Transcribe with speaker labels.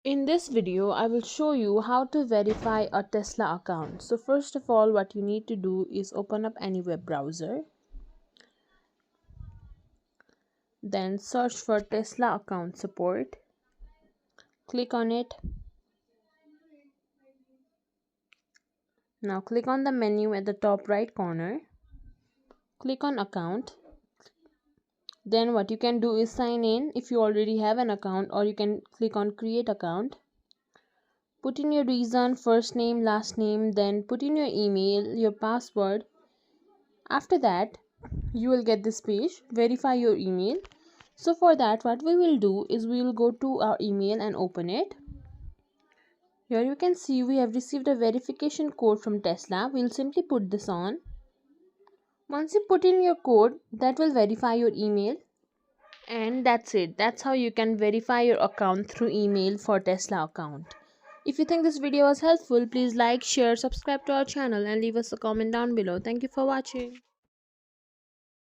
Speaker 1: In this video, I will show you how to verify a Tesla account. So first of all, what you need to do is open up any web browser. Then search for Tesla account support. Click on it. Now click on the menu at the top right corner. Click on account. Then what you can do is sign in if you already have an account, or you can click on create account. Put in your reason, first name, last name, then put in your email, your password. After that, you will get this page, verify your email. So for that, what we will do is we will go to our email and open it. Here you can see we have received a verification code from Tesla. We'll simply put this on. Once you put in your code, that will verify your email. And that's it. That's how you can verify your account through email for Tesla account. If you think this video was helpful, please like, share, subscribe to our channel and leave us a comment down below. Thank you for watching.